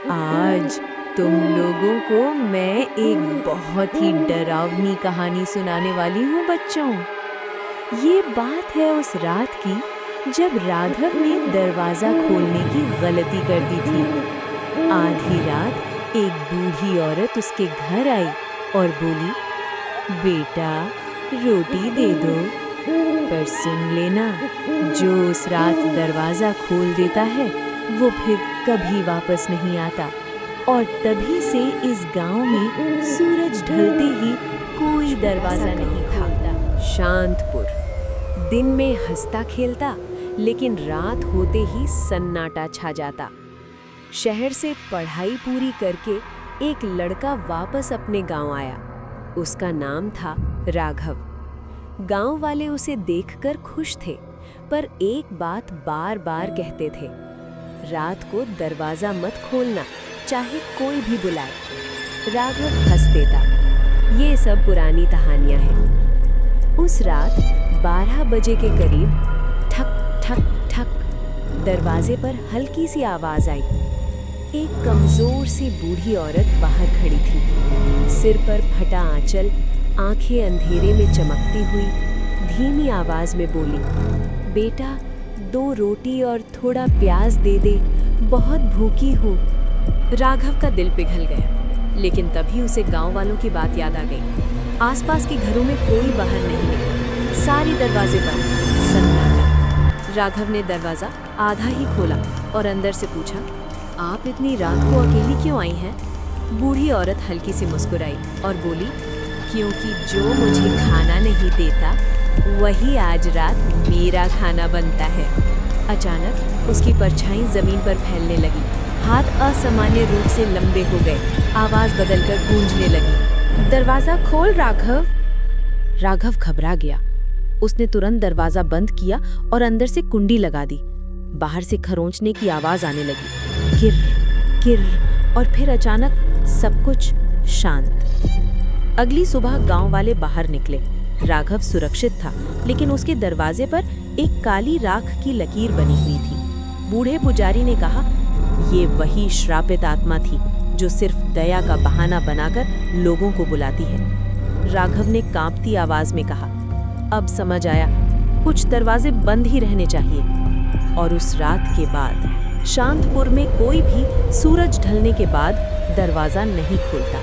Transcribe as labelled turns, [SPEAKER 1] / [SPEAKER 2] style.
[SPEAKER 1] आज तुम लोगों को मैं एक बहुत ही डरावनी कहानी सुनाने वाली हूँ बच्चों। ये बात है उस रात की जब राघव ने दरवाजा खोलने की गलती कर दी थी। आधी रात एक बूढ़ी औरत उसके घर आई और बोली, बेटा रोटी दे दो। पर सुन लेना, जो उस रात दरवाजा खोल देता है वो फिर कभी वापस नहीं आता। और तभी से इस गांव में सूरज ढलते ही कोई दरवाजा नहीं खुलता।
[SPEAKER 2] शांतपुर दिन में हंसता खेलता, लेकिन रात होते ही सन्नाटा छा जाता। शहर से पढ़ाई पूरी करके एक लड़का वापस अपने गांव आया। उसका नाम था राघव। गांव वाले उसे देखकर खुश थे, पर एक बात बार बार कहते थे, रात को दरवाजा मत खोलना, चाहे कोई भी बुलाए। राघव हंस देता, ये सब पुरानी कहानियां हैं। उस रात 12 बजे के करीब ठक ठक ठक दरवाजे पर हल्की सी आवाज आई। एक कमजोर सी बूढ़ी औरत बाहर खड़ी थी। सिर पर फटा आंचल, आंखें अंधेरे में चमकती हुई धीमी आवाज में बोली, बेटा 2 रोटी और थोड़ा प्याज दे दे, बहुत भूखी हूँ।
[SPEAKER 1] राघव का दिल पिघल गया, लेकिन तभी उसे गांव वालों की बात याद आ गई। आसपास के घरों में कोई बाहर नहीं निकला, सारे दरवाजे बंद, सन्नाटा। राघव ने दरवाजा आधा ही खोला और अंदर से पूछा, आप इतनी रात को अकेली क्यों आई हैं? बूढ़ी औरत हल्की सी मुस्कुराई और बोली, क्योंकि जो मुझे खाना नहीं देता वही आज रात मेरा खाना बनता है। अचानक उसकी परछाई जमीन पर फैलने लगी। हाथ असामान्य रूप से लंबे हो गए। आवाज बदलकर गूंजने लगी, दरवाजा खोल राघव। राघव घबरा गया। उसने तुरंत दरवाजा बंद किया और अंदर से कुंडी लगा दी। बाहर से खरोंचने की आवाज आने लगी, किर किर, और फिर अचानक सब कुछ शांत। अगली सुबह गांव वाले बाहर निकले। राघव सुरक्षित था, लेकिन उसके दरवाजे पर एक काली राख की लकीर बनी हुई थी। बूढ़े पुजारी ने कहा, ये वही श्रापित आत्मा थी जो सिर्फ दया का बहाना बनाकर लोगों को बुलाती है। राघव ने कांपती आवाज में कहा, अब समझ आया, कुछ दरवाजे बंद ही रहने चाहिए। और उस रात के बाद शांतपुर में कोई भी सूरज ढलने के बाद दरवाजा नहीं खोलता।